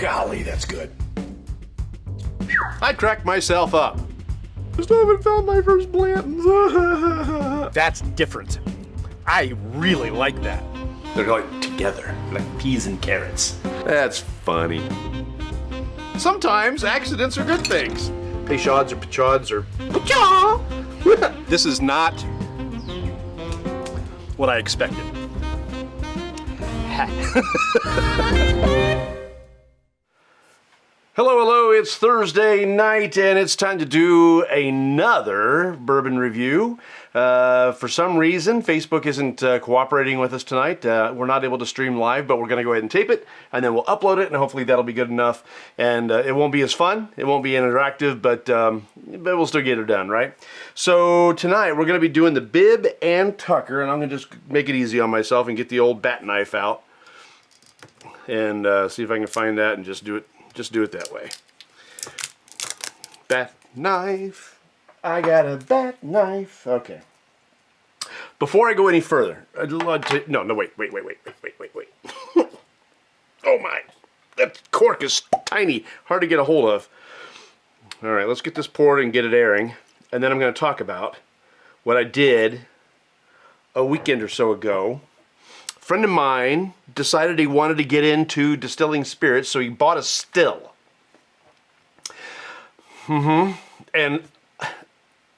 Golly, that's good. I cracked myself up. I still haven't found my first Blanton's. That's different. I really like that. They're like together, like peas and carrots. That's funny. Sometimes accidents are good things. Peychauds or Peychauds or Peychaud. This is not what I expected. Hello, it's Thursday night and it's time to do another bourbon review. For some reason, Facebook isn't cooperating with us tonight. We're not able to stream live, but we're going to go ahead and tape it, and then we'll upload it, and hopefully that'll be good enough. And it won't be as fun, it won't be interactive, but we'll still get it done, right? So tonight we're going to be doing the Bib and Tucker, and I'm going to just make it easy on myself and get the old bat knife out and see if I can find that and just do it that way. Bat knife. I got a bat knife. Okay. Before I go any further, I'd love to... No, wait. Oh my. That cork is tiny. Hard to get a hold of. All right, let's get this poured and get it airing. And then I'm going to talk about what I did a weekend or so ago. A friend of mine decided he wanted to get into distilling spirits, so he bought a still. And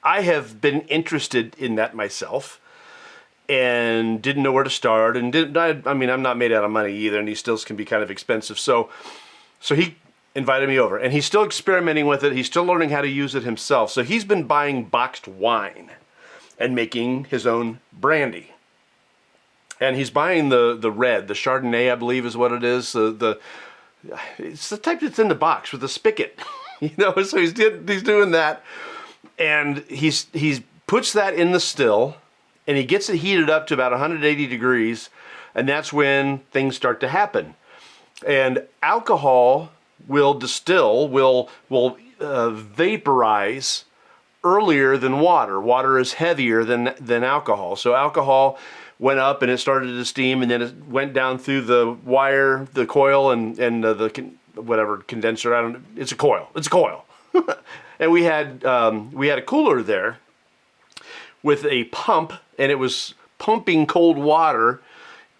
I have been interested in that myself and didn't know where to start, and I mean, I'm not made out of money either, and these stills can be kind of expensive. So he invited me over, and he's still experimenting with it. He's still learning how to use it himself. So he's been buying boxed wine and making his own brandy. And he's buying the red, the Chardonnay, I believe is what it is. It's the type that's in the box with the spigot, you know. So he's doing that, and he puts that in the still, and he gets it heated up to about 180 degrees, and that's when things start to happen. And alcohol will vaporize earlier than water. Water is heavier than alcohol, so alcohol went up and it started to steam, and then it went down through the wire, the coil, and whatever condenser. I don't know. It's a coil. And we had a cooler there with a pump, and it was pumping cold water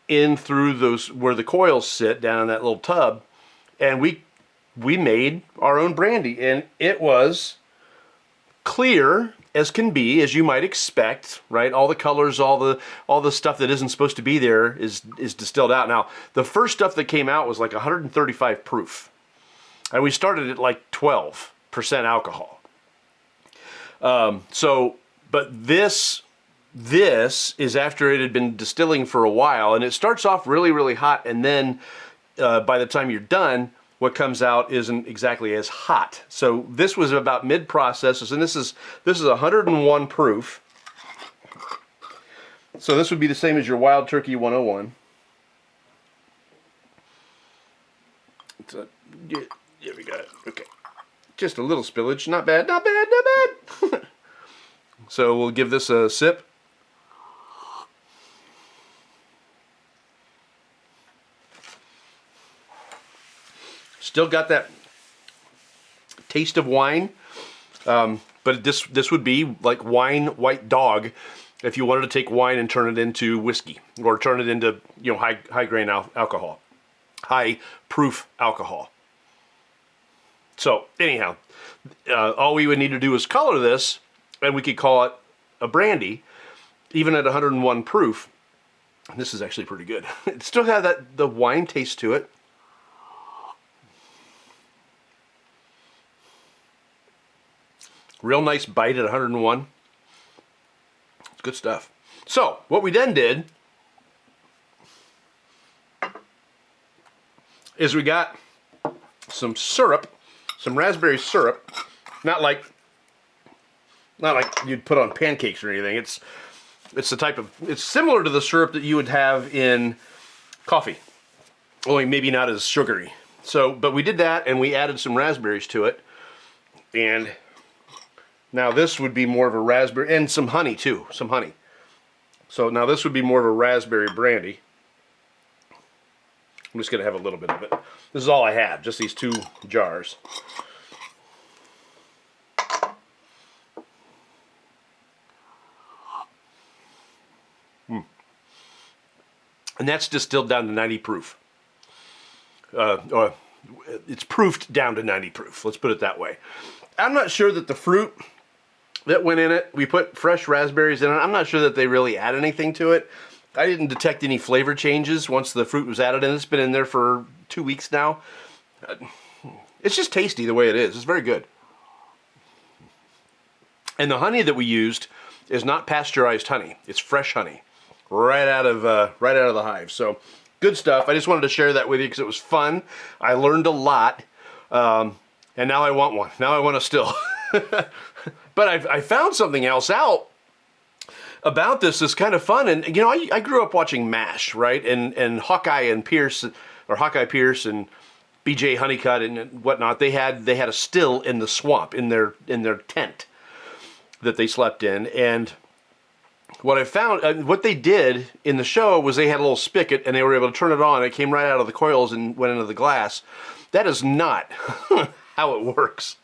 in through those where the coils sit down in that little tub, and we made our own brandy, and it was clear as can be, as you might expect, right? All the colors, all the stuff that isn't supposed to be there is distilled out. Now, the first stuff that came out was like 135 proof, and we started at like 12% alcohol. But this is after it had been distilling for a while, and it starts off really, really hot, and then by the time you're done, what comes out isn't exactly as hot. So this was about mid-process, and this is 101 proof. So this would be the same as your Wild Turkey 101. So, yeah, we got it. Okay, just a little spillage. Not bad. So we'll give this a sip. Still got that taste of wine, but this would be like wine white dog if you wanted to take wine and turn it into whiskey, or turn it into, you know, high grain alcohol, high proof alcohol. So anyhow, all we would need to do is color this, and we could call it a brandy, even at 101 proof. This is actually pretty good. It still has the wine taste to it. Real nice bite at 101. It's good stuff. So, what we then did is we got some syrup, some raspberry syrup, not like you'd put on pancakes or anything. It's the type of, it's similar to the syrup that you would have in coffee, only maybe not as sugary. So, but we did that, and we added some raspberries to it, and now this would be more of a raspberry, and some honey too, some honey. So now this would be more of a raspberry brandy. I'm just going to have a little bit of it. This is all I have, just these 2 jars. And that's distilled down to 90 proof. Or it's proofed down to 90 proof. Let's put it that way. I'm not sure that the fruit that went in it, we put fresh raspberries in it. I'm not sure that they really add anything to it. I didn't detect any flavor changes once the fruit was added in. It's been in there for 2 weeks now. It's just tasty the way it is. It's very good. And the honey that we used is not pasteurized honey. It's fresh honey. Right out of the hive. So good stuff. I just wanted to share that with you because it was fun. I learned a lot, and now I want one. Now I want a still. But I found something else out about this that's kind of fun. And you know, I grew up watching MASH, right? And Hawkeye and Pierce, or Hawkeye Pierce and BJ Honeycutt and whatnot. They had a still in the swamp in their tent that they slept in. And what I found, what they did in the show was they had a little spigot and they were able to turn it on. It came right out of the coils and went into the glass. That is not how it works.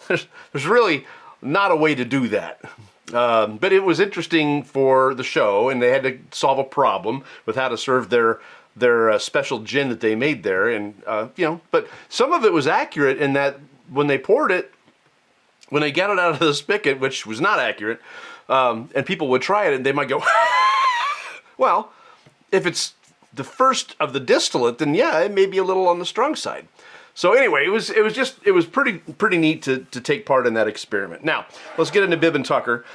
There's really not a way to do that. But it was interesting for the show, and they had to solve a problem with how to serve their special gin that they made there. And you know, but some of it was accurate in that when they poured it, when they got it out of the spigot, which was not accurate. And people would try it and they might go, well, if it's the first of the distillate, then yeah, it may be a little on the strong side. So anyway, it was pretty neat to take part in that experiment. Now, let's get into Bib Tucker.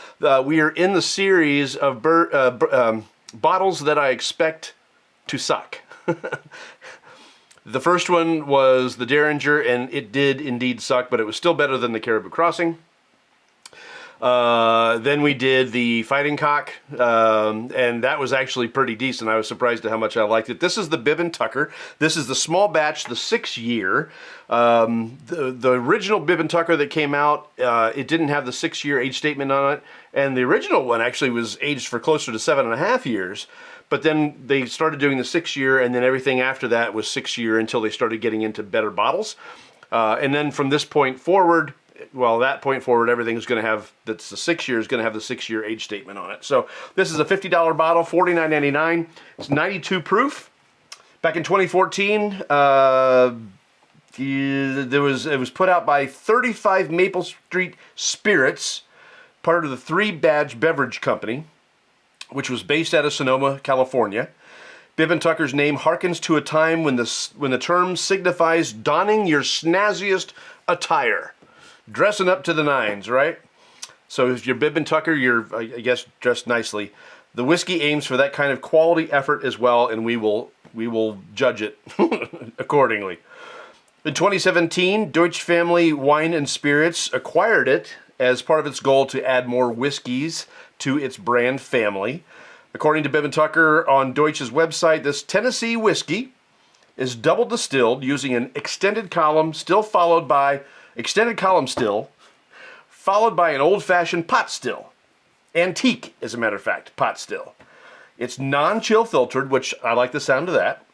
We are in the series of bottles that I expect to suck. The first one was the Derringer, and it did indeed suck, but it was still better than the Caribou Crossing. Then we did the Fighting Cock, and that was actually pretty decent. I was surprised at how much I liked it. This is the Bib Tucker. This is the small batch, the 6-year. The original Bib Tucker that came out, it didn't have the 6-year age statement on it, and the original one actually was aged for closer to 7.5 years. But then they started doing the 6-year, and then everything after that was 6-year until they started getting into better bottles. And then from this point forward, well, that point forward, everything is going to have, that's the 6-year, is going to have the 6-year age statement on it. So this is a $50 bottle, $49.99. It's 92 proof. Back in 2014, it was put out by 35 Maple Street Spirits, part of the Three Badge Beverage Company, which was based out of Sonoma, California. Bib Tucker's name harkens to a time when the term signifies donning your snazziest attire. Dressing up to the nines, right? So if you're Bib Tucker, you're, I guess, dressed nicely. The whiskey aims for that kind of quality effort as well, and we will judge it accordingly. In 2017, Deutsch Family Wine and Spirits acquired it as part of its goal to add more whiskeys to its brand family. According to Bib Tucker on Deutsch's website, this Tennessee whiskey is double distilled using an extended column still followed by an old-fashioned pot still. Antique, as a matter of fact, pot still. It's non-chill filtered, which I like the sound of that.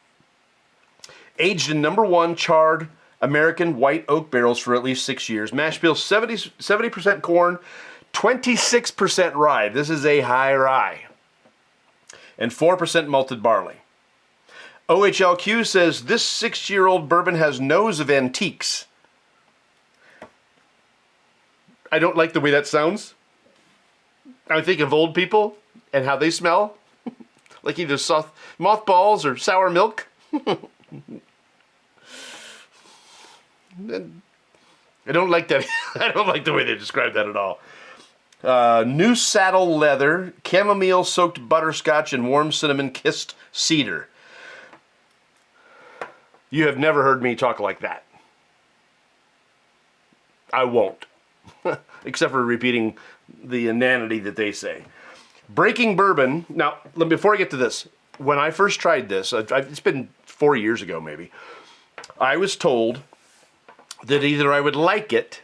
Aged in #1 charred American white oak barrels for at least 6 years. Mash bill 70% corn, 26% rye. This is a high rye. And 4% malted barley. OHLQ says this 6-year-old bourbon has nose of antiques. I don't like the way that sounds. I think of old people and how they smell. Like either soft mothballs or sour milk. I don't like that. I don't like the way they describe that at all. New saddle leather, chamomile soaked butterscotch, and warm cinnamon kissed cedar. You have never heard me talk like that. I won't. Except for repeating the inanity that they say. Breaking bourbon. Now, before I get to this, when I first tried this, it's been 4 years ago maybe, I was told that either I would like it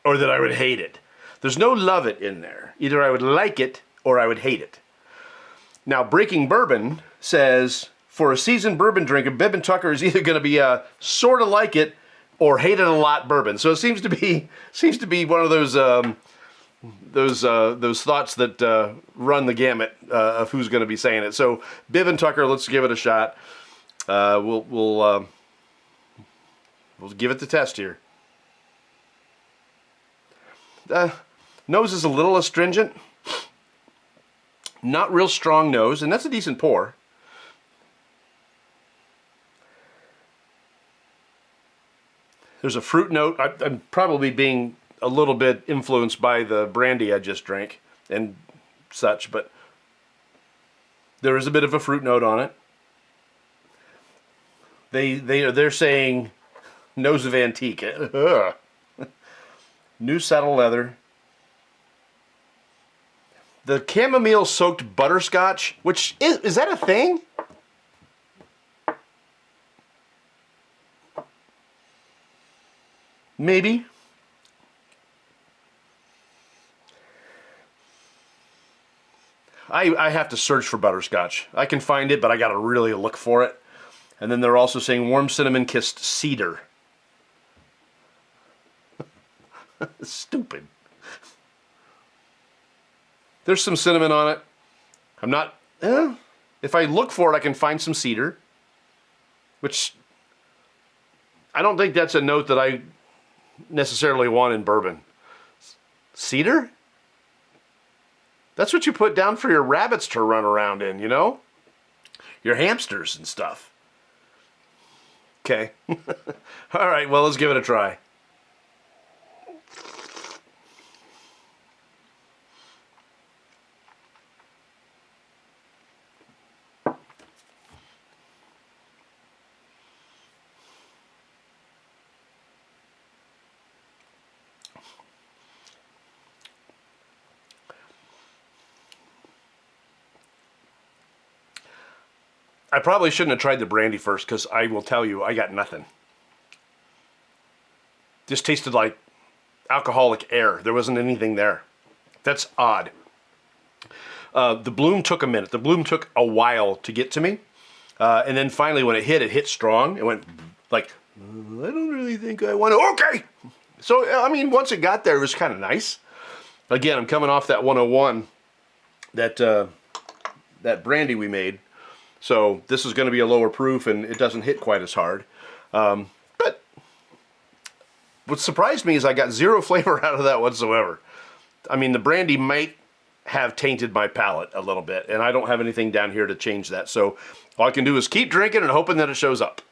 or that I would hate it. There's no love it in there. Either I would like it or I would hate it. Now, Breaking Bourbon says for a seasoned bourbon drinker, Bib Tucker is either going to be sort of like it or hate it a lot bourbon. So it seems to be one of those thoughts that run the gamut of who's going to be saying it. So Bib Tucker, let's give it a shot. We'll give it the test here. Nose is a little astringent. Not real strong nose, and that's a decent pour. There's a fruit note. I'm probably being a little bit influenced by the brandy I just drank and such, but there is a bit of a fruit note on it. They're saying nose of antique. New saddle leather. The chamomile soaked butterscotch, which is that a thing? Maybe. I have to search for butterscotch. I can find it, but I gotta really look for it. And then they're also saying warm cinnamon kissed cedar. Stupid. There's some cinnamon on it. I'm not... if I look for it, I can find some cedar. Which... I don't think that's a note that I necessarily want in bourbon. Cedar? That's what you put down for your rabbits to run around in, you know? Your hamsters and stuff. Okay. All right, well, let's give it a try. I probably shouldn't have tried the brandy first, because I will tell you, I got nothing. Just tasted like alcoholic air. There wasn't anything there. That's odd. The bloom took a minute. The bloom took a while to get to me. And then finally when it hit strong. It went like, I don't really think I want to. Okay! So, I mean, once it got there, it was kind of nice. Again, I'm coming off that 101, that brandy we made. So this is going to be a lower proof, and it doesn't hit quite as hard. But what surprised me is I got zero flavor out of that whatsoever. I mean, the brandy might have tainted my palate a little bit, and I don't have anything down here to change that. So all I can do is keep drinking and hoping that it shows up.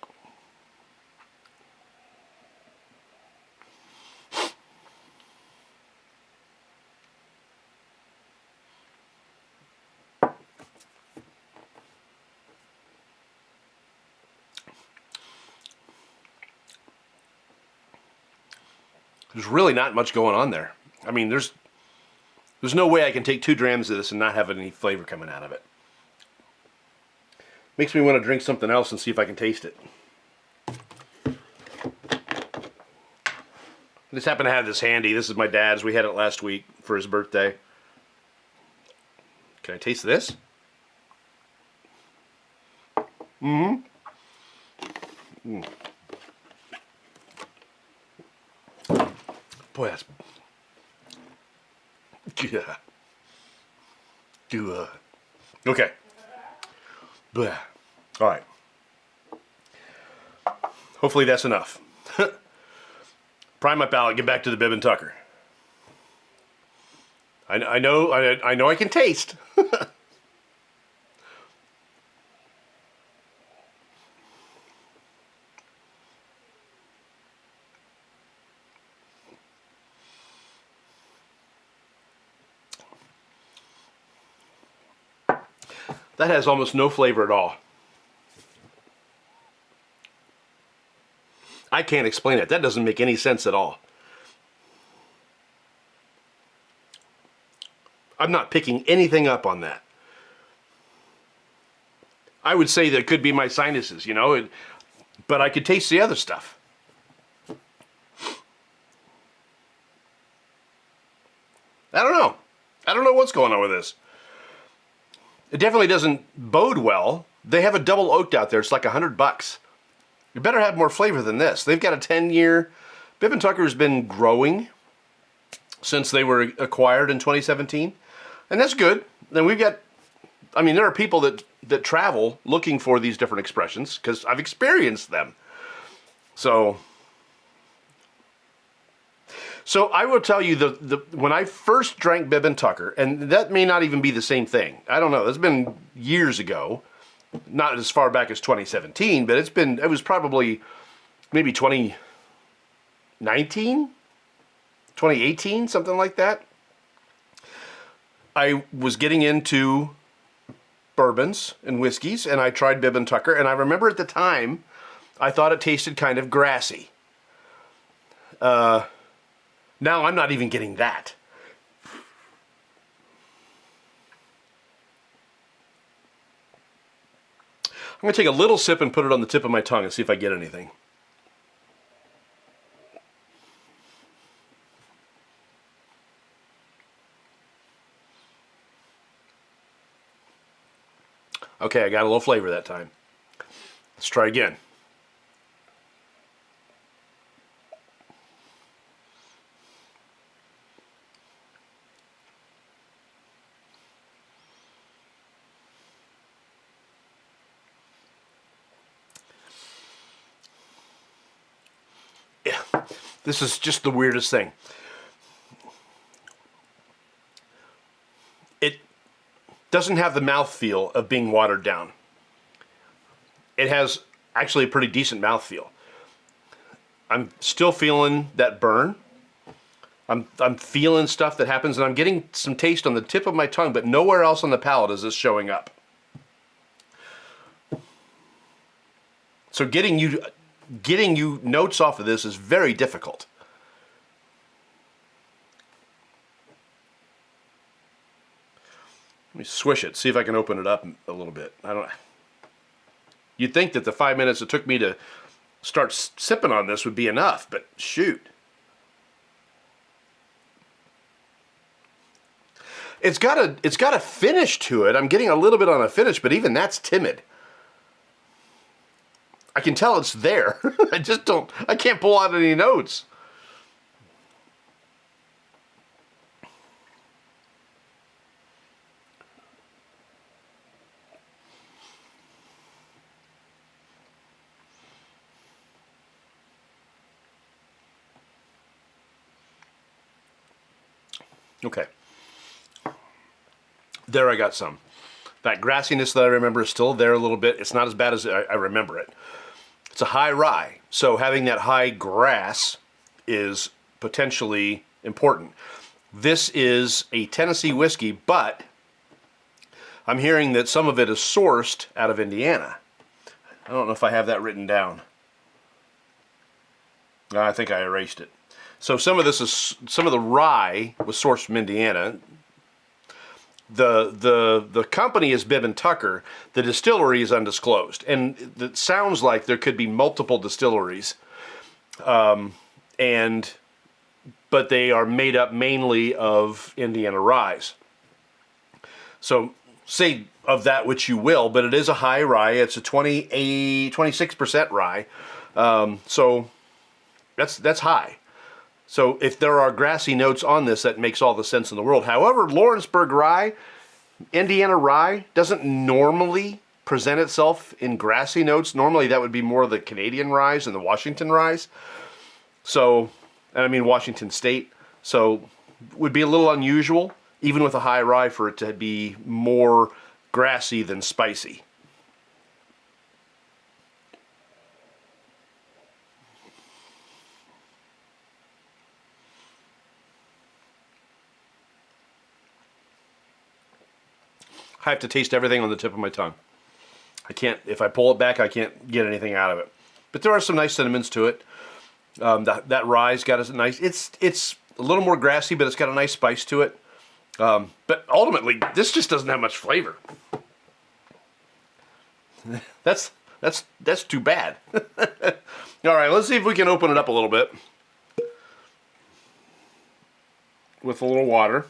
There's really not much going on there. I mean, there's no way I can take 2 drams of this and not have any flavor coming out of it. Makes me want to drink something else and see if I can taste it. I just happen to have this handy. This is my dad's. We had it last week for his birthday. Can I taste this? Mm-hmm. Boy, that's... Yeah. Okay. Blah. All right. Hopefully that's enough. Prime my palate, get back to the Bib Tucker. I know I can taste. That has almost no flavor at all. I can't explain it. That doesn't make any sense at all. I'm not picking anything up on that. I would say that it could be my sinuses, you know, but I could taste the other stuff. I don't know. I don't know what's going on with this. It definitely doesn't bode well They have a double oaked out there. It's like $100. You better have more flavor than this. They've got a 10-year. Bib Tucker has been growing since they were acquired in 2017, and that's good. Then we've got, I mean, there are people that travel looking for these different expressions because I've experienced them. So I will tell you when I first drank Bib Tucker, and that may not even be the same thing. I don't know. It's been years ago, not as far back as 2017, but it was probably maybe 2019, 2018, something like that. I was getting into bourbons and whiskeys, and I tried Bib Tucker, and I remember at the time, I thought it tasted kind of grassy. Now I'm not even getting that. I'm going to take a little sip and put it on the tip of my tongue and see if I get anything. Okay, I got a little flavor that time. Let's try again. Yeah, this is just the weirdest thing. It doesn't have the mouthfeel of being watered down. It has actually a pretty decent mouthfeel. I'm still feeling that burn. I'm feeling stuff that happens, and I'm getting some taste on the tip of my tongue, but nowhere else on the palate is this showing up. So getting you notes off of this is very difficult. Let me swish it, see if I can open it up a little bit. I don't. You'd think that the 5 minutes it took me to start sipping on this would be enough, but shoot. It's got a finish to it. I'm getting a little bit on a finish, but even that's timid. I can tell it's there. I can't pull out any notes. Okay. There I got some. That grassiness that I remember is still there a little bit. It's not as bad as I remember it. It's a high rye, so having that high grass is potentially important. This is a Tennessee whiskey, but I'm hearing that some of it is sourced out of Indiana. I don't know if I have that written down. No, I think I erased it. So some of the rye was sourced from Indiana. The company is Bib Tucker. The distillery is undisclosed, and it sounds like there could be multiple distilleries, but they are made up mainly of Indiana ryes. So say of that which you will, but it is a high rye. It's a 26% rye, so that's high. So if there are grassy notes on this, that makes all the sense in the world. However, Lawrenceburg rye, Indiana rye, doesn't normally present itself in grassy notes. Normally that would be more of the Canadian ryes and the Washington ryes. So, and I mean Washington State. So it would be a little unusual, even with a high rye, for it to be more grassy than spicy. I have to taste everything on the tip of my tongue. I can't, if I pull it back, I can't get anything out of it. But there are some nice cinnamons to it. That rye's got a nice, it's a little more grassy, but it's got a nice spice to it. But ultimately, this just doesn't have much flavor. That's too bad. All right, let's see if we can open it up a little bit with a little water.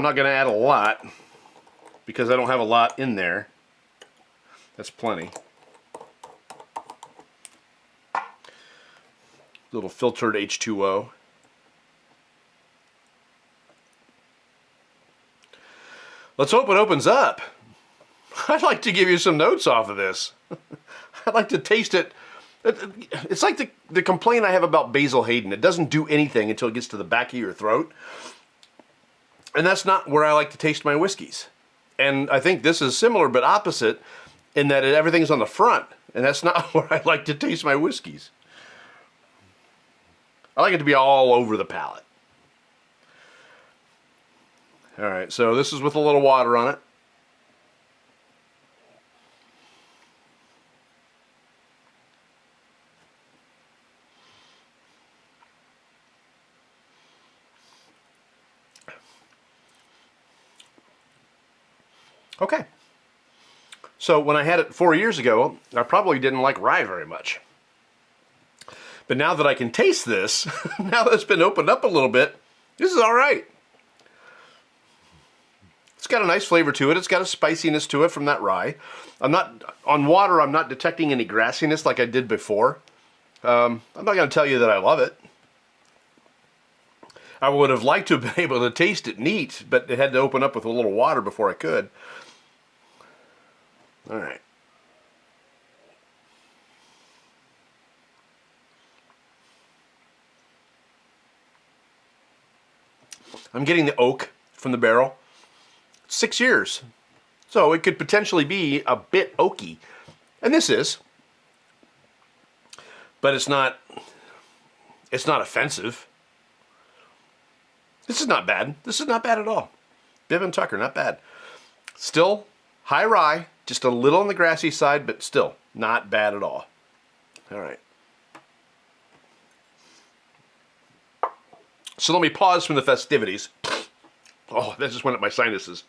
I'm not going to add a lot because I don't have a lot in there. That's plenty. Little filtered H2O. Let's hope it opens up. I'd like to give you some notes off of this. I'd like to taste it. It's like the complaint I have about Basil Hayden. It doesn't do anything until it gets to the back of your throat. And that's not where I like to taste my whiskeys. And I think this is similar but opposite in that everything's on the front. And that's not where I like to taste my whiskeys. I like it to be all over the palate. All right, so this is with a little water on it. Okay. So when I had it 4 years ago, I probably didn't like rye very much. But now that I can taste this, now that it's been opened up a little bit, this is all right. It's got a nice flavor to it. It's got a spiciness to it from that rye. On water, I'm not detecting any grassiness like I did before. I'm not going to tell you that I love it. I would have liked to have been able to taste it neat, but it had to open up with a little water before I could. All right. I'm getting the oak from the barrel. 6 years. So it could potentially be a bit oaky. And this is. But it's not offensive. This is not bad. This is not bad at all. Bib Tucker, not bad. Still high rye, just a little on the grassy side, but still not bad at all. All right. So let me pause from the festivities. Oh, that just went up my sinuses.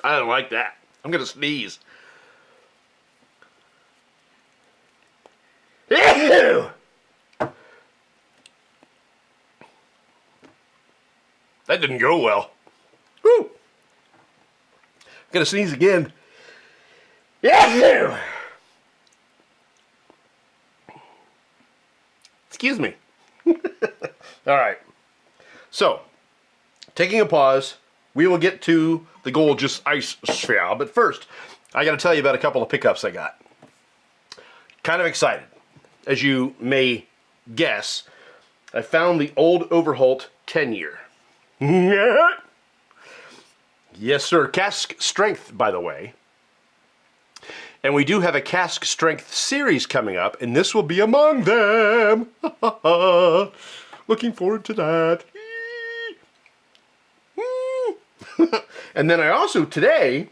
I don't like that. I'm going to sneeze. Ew! That didn't go well. Woo! I'm going to sneeze again. Ew! Excuse me. All right. So, taking a pause, we will get to the gorgeous ice sphere. But first, I got to tell you about a couple of pickups I got. Kind of excited. As you may guess, I found the old Overholt 10-year. Yes, sir. Cask strength, by the way. And we do have a cask strength series coming up, and this will be among them. Looking forward to that. And then I also today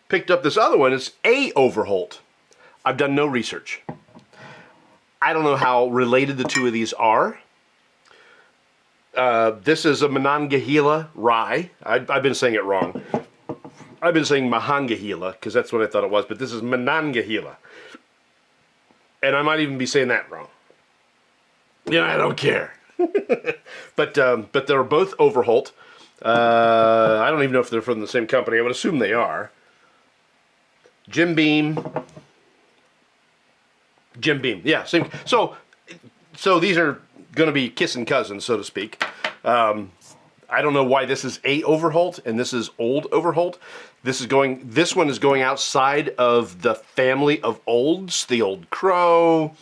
picked up this other one. It's a Overholt. I've done no research. I don't know how related the two of these are. This is a Monongahela rye. I've been saying it wrong. I've been saying Mahangahela because that's what I thought it was, but this is Monongahela. And I might even be saying that wrong. You know, I don't care. But they're both Overholt. I don't even know if they're from the same company. I would assume they are. Jim Beam. Yeah, same. So these are going to be kissing cousins, so to speak. I don't know why this is a Overholt and this is old Overholt. This one is going outside of the family of olds, the Old Crow,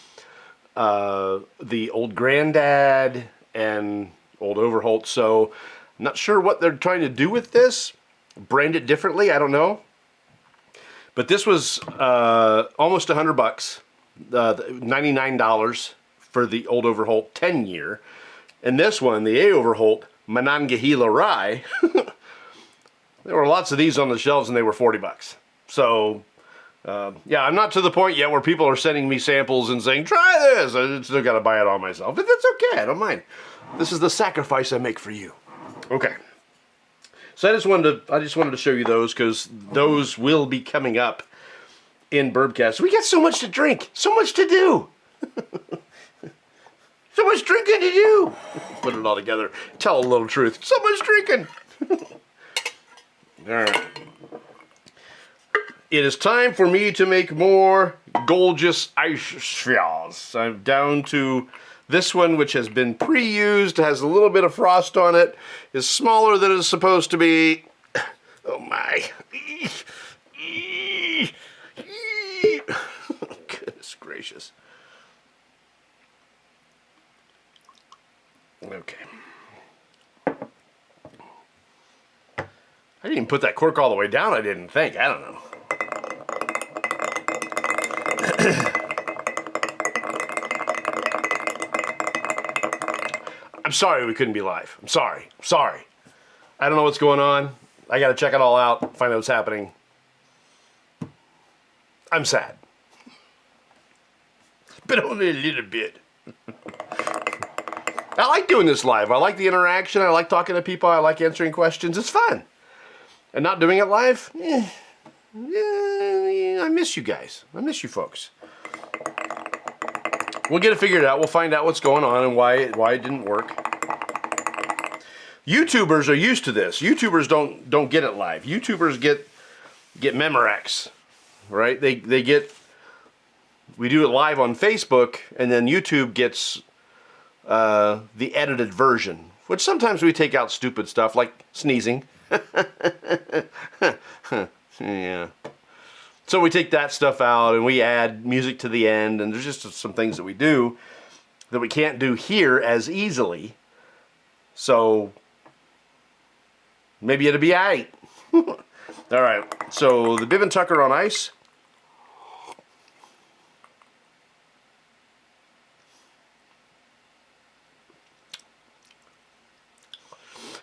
the Old Granddad, and Old Overholt. So I'm not sure what they're trying to do with this. Brand it differently, I don't know. But this was almost $100, $99 for the Old Overholt 10-year. And this one, the A Overholt Monongahela Rye, there were lots of these on the shelves and they were $40. So, yeah, I'm not to the point yet where people are sending me samples and saying, try this. I still got to buy it all myself. But that's okay, I don't mind. This is the sacrifice I make for you. Okay. So I just wanted to show you those because those will be coming up in Bourbcast. We got so much to drink, so much to do. So much drinking to do. put it all together. Tell a little truth. Someone's drinking. All right. It is time for me to make more gorgeous ice shells. I'm down to this one, which has been pre-used, has a little bit of frost on it, is smaller than it's supposed to be. Oh my. Goodness gracious. Okay. I didn't even put that cork all the way down, I didn't think. I don't know. I'm sorry we couldn't be live. I'm sorry. I'm sorry. I don't know what's going on. I got to check it all out, find out what's happening. I'm sad. But only a little bit. I like doing this live. I like the interaction. I like talking to people. I like answering questions. It's fun. And not doing it live? I miss you guys. I miss you folks. We'll get it figured out. We'll find out what's going on and why it didn't work. YouTubers are used to this. YouTubers don't get it live. YouTubers get Memorex, right? They get. We do it live on Facebook, and then YouTube gets the edited version, which sometimes we take out stupid stuff like sneezing. Yeah. So we take that stuff out and we add music to the end, and there's just some things that we do that we can't do here as easily. So maybe it'll be alright. Alright, so the Bib Tucker on ice.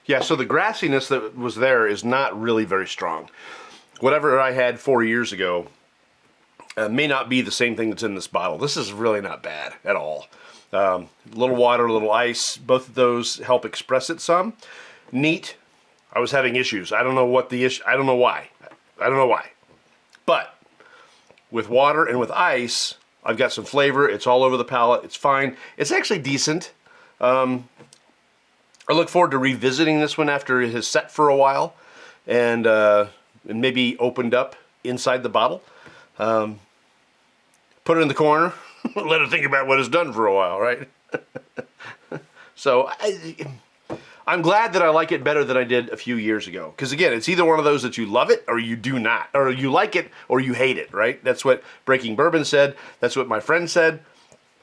Yeah, so the grassiness that was there is not really very strong. Whatever I had 4 years ago may not be the same thing that's in this bottle. This is really not bad at all. A little water, a little ice, both of those help express it some. Neat. I was having issues. I don't know what the issue, I don't know why. I don't know why. But with water and with ice, I've got some flavor. It's all over the palate. It's fine. It's actually decent. I look forward to revisiting this one after it has set for a while and maybe opened up inside the bottle. Put it in the corner. Let it think about what it's done for a while, right? So I'm glad that I like it better than I did a few years ago. Because again, it's either one of those that you love it or you do not. Or you like it or you hate it, right? That's what Breaking Bourbon said. That's what my friend said.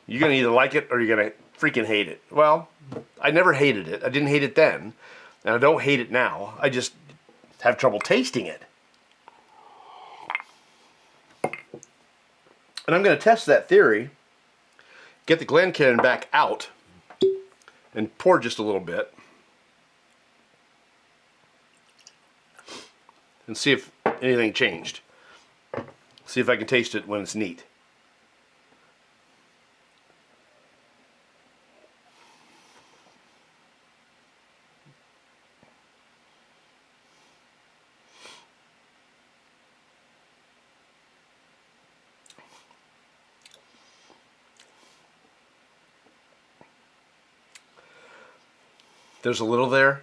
You're going to either like it or you're going to freaking hate it. Well, I never hated it. I didn't hate it then. And I don't hate it now. I just have trouble tasting it. And I'm going to test that theory. Get the Glencairn back out. And pour just a little bit. And see if anything changed. See if I can taste it when it's neat. There's a little there.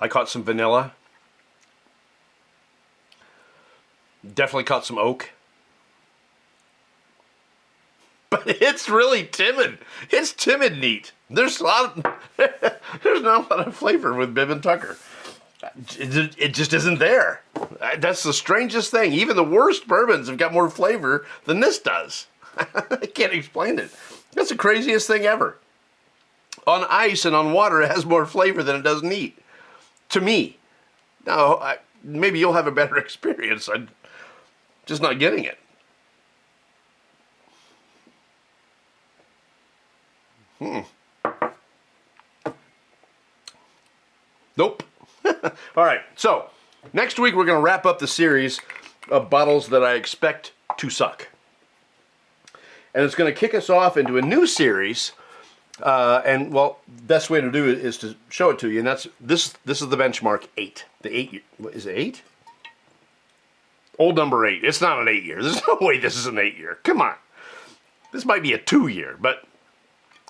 I caught some vanilla. Definitely caught some oak. But it's really timid. It's timid neat. There's a lot of, there's not a lot of flavor with Bib Tucker. It just isn't there. That's the strangest thing. Even the worst bourbons have got more flavor than this does. I can't explain it. That's the craziest thing ever. On ice and on water, it has more flavor than it does neat. To me. Now, maybe you'll have a better experience. I'm just not getting it. Nope. All right, so next week we're going to wrap up the series of bottles that I expect to suck. And it's going to kick us off into a new series. And well, best way to do it is to show it to you, and that's this is the benchmark 8. The 8 year, what is it, 8? Old number 8. It's not an 8 year. There's no way this is an 8 year. Come on. This might be a 2 year, but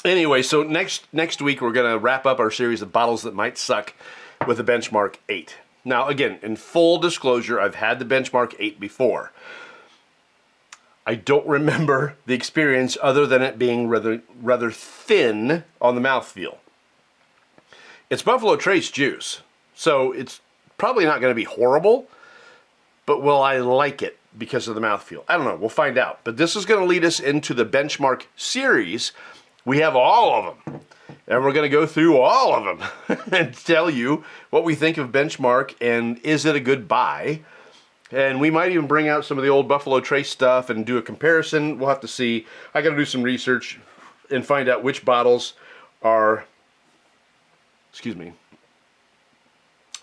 Anyway, so next week we're going to wrap up our series of bottles that might suck with the Benchmark 8. Now, again, in full disclosure, I've had the Benchmark 8 before. I don't remember the experience other than it being rather thin on the mouthfeel. It's Buffalo Trace juice, so it's probably not going to be horrible, but will I like it because of the mouthfeel? I don't know. We'll find out. But this is going to lead us into the Benchmark series. We have all of them, and we're going to go through all of them and tell you what we think of Benchmark and is it a good buy. And we might even bring out some of the old Buffalo Trace stuff and do a comparison. We'll have to see. I got to do some research and find out which bottles are,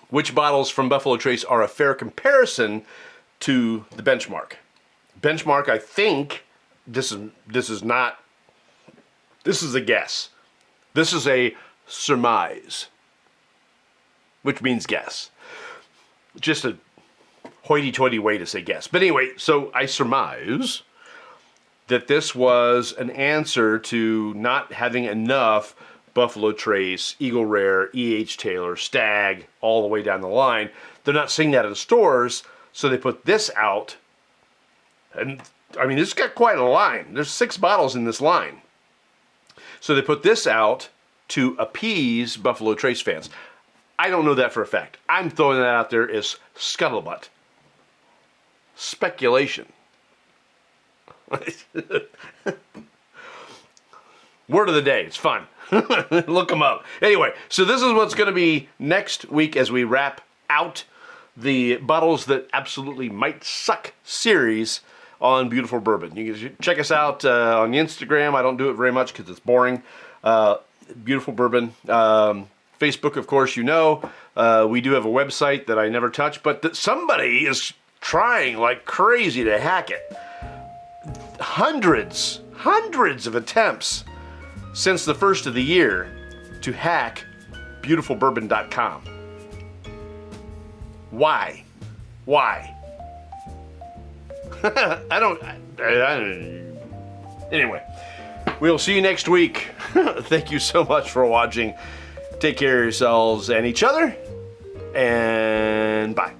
which bottles from Buffalo Trace are a fair comparison to the Benchmark. Benchmark, I think, this is a guess. This is a surmise, which means guess. Just a hoity-toity way to say guess. But anyway, so I surmise that this was an answer to not having enough Buffalo Trace, Eagle Rare, E.H. Taylor, Stag, all the way down the line. They're not seeing that in stores, so they put this out. And, I mean, this has got quite a line. There's 6 bottles in this line. So they put this out to appease Buffalo Trace fans. I don't know that for a fact. I'm throwing that out there as scuttlebutt. Speculation. Word of the day. It's fun. Look them up. Anyway, so this is what's going to be next week as we wrap out the bottles that absolutely might suck series on Beautiful Bourbon. You can check us out on Instagram. I don't do it very much because it's boring. Beautiful Bourbon. Facebook, of course, you know. We do have a website that I never touch, but that somebody is trying like crazy to hack it. Hundreds of attempts since the first of the year to hack beautifulbourbon.com. Why? I don't. Anyway, we'll see you next week. Thank you so much for watching. Take care of yourselves and each other, and bye.